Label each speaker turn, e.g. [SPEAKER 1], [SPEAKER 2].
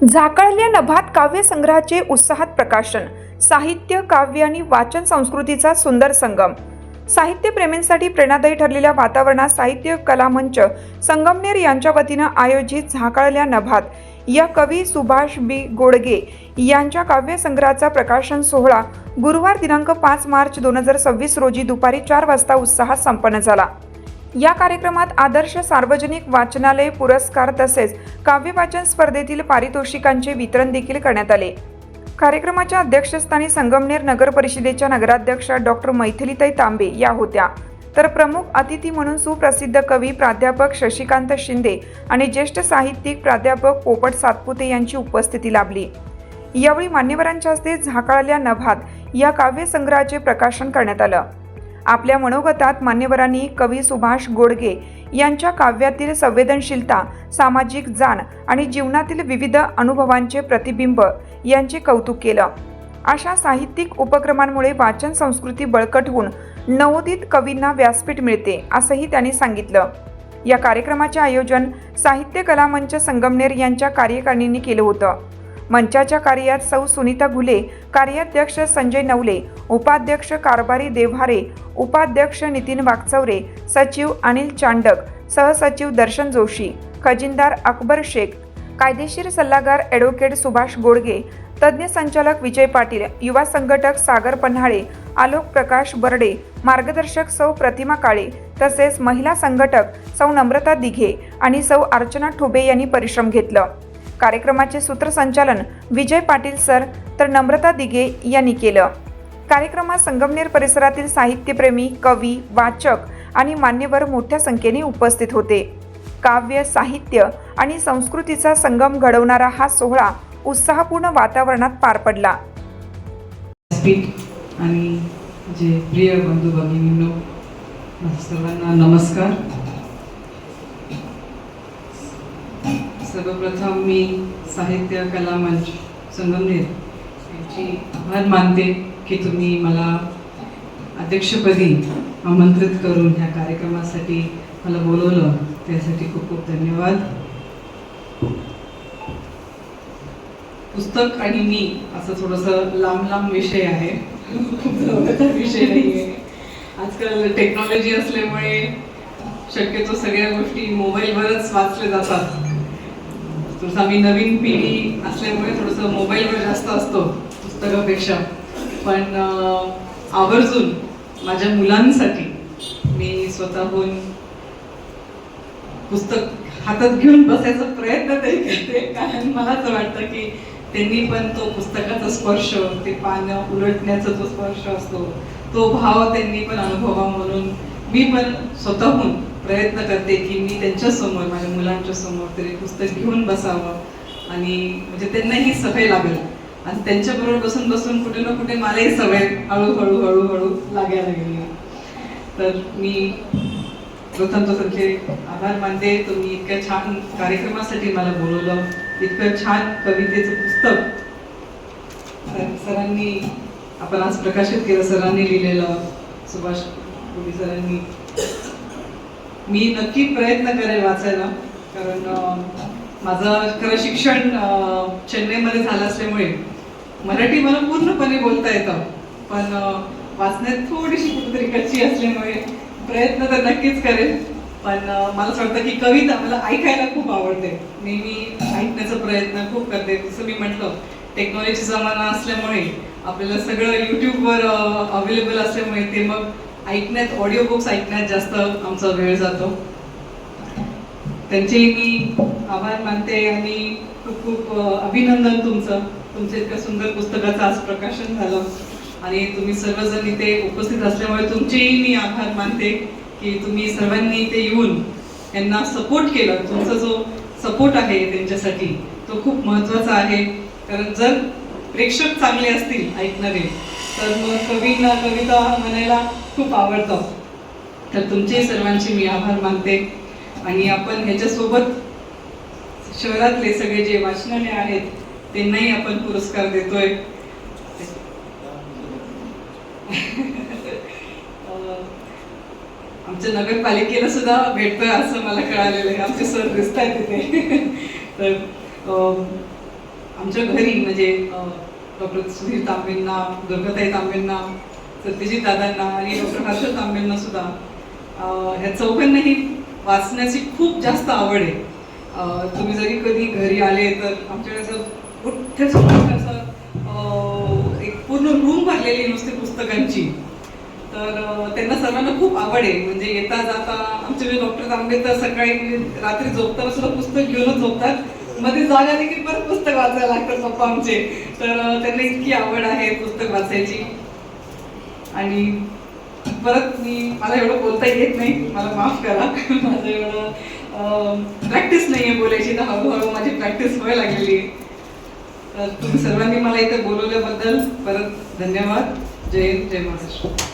[SPEAKER 1] झाकळल्या नभात काव्य संग्रहाचे उत्साहात प्रकाशन, साहित्य, काव्य आणि वाचन संस्कृतीचा सुंदर संगम. साहित्य प्रेमींसाठी प्रेरणादायी ठरलेल्या वातावरणात साहित्य कला मंच संगमनेर यांच्या वतीनं आयोजित झाकळल्या नभात या कवी सुभाष बी गोडगे यांच्या काव्य संग्रहाचा प्रकाशन सोहळा गुरुवार दिनांक 5 मार्च 2026 रोजी दुपारी 4 वाजता उत्साहात संपन्न झाला. या कार्यक्रमात आदर्श सार्वजनिक वाचनालय पुरस्कार तसेच काव्य वाचन स्पर्धेतील पारितोषिकांचे वितरण देखील करण्यात आले. कार्यक्रमाच्या अध्यक्षस्थानी संगमनेर नगर परिषदेच्या नगराध्यक्षा डॉक्टर मैथिलीताई तांबे या होत्या, तर प्रमुख अतिथी म्हणून सुप्रसिद्ध कवी प्राध्यापक शशिकांत शिंदे आणि ज्येष्ठ साहित्यिक प्राध्यापक पोपट सातपुते यांची उपस्थिती लाभली. यावेळी मान्यवरांच्या हस्ते झाकळल्या नभात या काव्य संग्रहाचे प्रकाशन करण्यात आलं. आपल्या मनोगतात मान्यवरांनी कवी सुभाष गोडगे यांच्या काव्यातील संवेदनशीलता, सामाजिक जाण आणि जीवनातील विविध अनुभवांचे प्रतिबिंब यांचे कौतुक केलं. अशा साहित्यिक उपक्रमांमुळे वाचन संस्कृती बळकट होऊन नवोदित कवींना व्यासपीठ मिळते, असंही त्यांनी सांगितलं. या कार्यक्रमाचे आयोजन साहित्य कला मंच संगमनेर यांच्या कार्यकारिणीने केलं होतं. मंचाच्या कार्यात सौ सुनीता घुले, कार्याध्यक्ष संजय नवले, उपाध्यक्ष कारभारी देवहारे, उपाध्यक्ष नितीन वाकचौरे, सचिव अनिल चांडक, सहसचिव दर्शन जोशी, खजिनदार अकबर शेख, कायदेशीर सल्लागार ॲडव्होकेट सुभाष गोडगे, तज्ज्ञ संचालक विजय पाटील, युवा संघटक सागर पन्हाळे, आलोक प्रकाश बर्डे, मार्गदर्शक सौ प्रतिमा काळे तसेच महिला संघटक सौ नम्रता दिघे आणि सौ अर्चना ठुबे यांनी परिश्रम घेतलं. कार्यक्रमाचे सूत्रसंचालन विजय पाटील सर तर नम्रता दिघे यांनी केलं. कार्यक्रमात संगमनेर परिसरातील साहित्यप्रेमी, कवी, वाचक आणि मान्यवर मोठ्या संख्येने उपस्थित होते. काव्य, साहित्य आणि संस्कृतीचा संगम घडवणारा हा सोहळा उत्साहपूर्ण वातावरणात पार पडला.
[SPEAKER 2] आणि जे प्रिय बंधू भगिनींनो, सर्वांना नमस्कार. सर्वप्रथम मी साहित्य कला मंच संगमनेर यांची आभार मानते की तुम्ही मला अध्यक्षपदी आमंत्रित करून ह्या कार्यक्रमासाठी मला बोलवलं, त्यासाठी खूप खूप धन्यवाद. पुस्तक आणि मी असं थोडंसं लांब विषय आहे, खूप जवळचा विषय नाही आहे. आजकाल टेक्नॉलॉजी असल्यामुळे शक्यतो सगळ्या गोष्टी मोबाईलवरच वाचल्या जातात. थोडंसं आम्ही नवीन पिढी असल्यामुळे थोडंसं मोबाईलवर जास्त असतो पुस्तकापेक्षा, पण आवर्जून माझ्या मुलांसाठी मी स्वतःहून पुस्तक हातात घेऊन बसायचा प्रयत्न तरी करते, कारण मला असं वाटतं की त्यांनी पण तो पुस्तकाचा स्पर्श, ते पानं उलटण्याचा जो स्पर्श असतो, तो भाव त्यांनी पण अनुभवा, म्हणून मी पण स्वतःहून प्रयत्न करते की मी त्यांच्यासमोर, माझ्या मुलांच्या समोर तरी पुस्तक घेऊन बसावं आणि म्हणजे त्यांनाही सवय लागेल. आणि त्यांच्याबरोबर बसून बसून कुठे ना कुठे मलाही सवय हळूहळू लागायला लागली. तर मी प्रथम तुमचे आभार मानते. तुम्ही इतक्या छान कार्यक्रमासाठी मला बोलवलं, इतकं छान कवितेचं पुस्तक सरांनी आपण आज प्रकाशित केलं, सरांनी लिहिलेलं, सुभाष गोडगे सरांनी. मी नक्की प्रयत्न करेल वाचायला, कारण माझं खरं शिक्षण चेन्नईमध्ये झालं असल्यामुळे मराठी मला पूर्णपणे बोलता येतं, पण वाचण्यात थोडीशी कुठेतरी कच्ची असल्यामुळे प्रयत्न तर नक्कीच करेल. पण मला असं वाटतं की कविता मला ऐकायला खूप आवडते, नेहमी ऐकण्याचा प्रयत्न खूप करते. जसं मी म्हटलं, टेक्नॉलॉजी जमाना असल्यामुळे आपल्याला सगळं यूट्यूबवर अवेलेबल असल्यामुळे ते मग ऐकण्यात, ऑडिओ बुक्स ऐकण्यात जास्त आमचा वेळ जातो. त्यांचेही मी आभार मानते आणि खूप खूप अभिनंदन तुमचं इतकं सुंदर पुस्तकाचं आज प्रकाशन झालं आणि तुम्ही सर्वजण इथे उपस्थित असल्यामुळे तुमचेही मी आभार मानते की तुम्ही सर्वांनी इथे येऊन यांना सपोर्ट केलं. तुमचा जो सपोर्ट आहे त्यांच्यासाठी तो खूप महत्त्वाचा आहे, कारण जर प्रेक्षक चांगले असतील ऐकणारे, तर मग कवींना कविता म्हणायला खूप आवडतं. तर तुमचे सर्वांचे मी आभार मानते. आणि आपण ह्याच्यासोबत शहरातले सगळे जे वाचनालय आहेत त्यांनाही आपण पुरस्कार देतोय. आमच्या नगरपालिकेला सुद्धा भेटतोय असं मला कळालेलं आहे, आमचे सर दिसत आहेत तिथे. तर आमच्या घरी म्हणजे डॉक्टर सुधीर तांबेंना, दुर्गाताई तांबेंना, सत्यजित दादांना आणि डॉक्टर हर्षद तांबेंना सुद्धा ह्या चौघांनाही वाचण्याची खूप जास्त आवड आहे. तुम्ही जरी कधी घरी आले तर आमच्याकडे असं मोठ्या असं एक पूर्ण रूम भरलेली नुसती पुस्तकांची. तर त्यांना सर्वांना खूप आवड आहे. म्हणजे येता जाता आमचे जे डॉक्टर तांबे तर सकाळी म्हणजे रात्री झोपताना सुद्धा पुस्तक घेऊनच झोपतात. मध्ये जाग आली की परत पुस्तक वाचायला लागतात पप्पा आमचे. तर त्यांना इतकी आवड आहे पुस्तक वाचायची. आणि परत मला एवढं बोलता येत नाही, मला माफ करा. माझं एवढं प्रॅक्टिस नाही आहे बोलायची, तर हळूहळू माझी प्रॅक्टिस व्हायला लागलेली आहे. तर तुम्ही सर्वांनी मला इथे बोलवल्याबद्दल परत धन्यवाद. जय हिंद, जय महाराष्ट्र.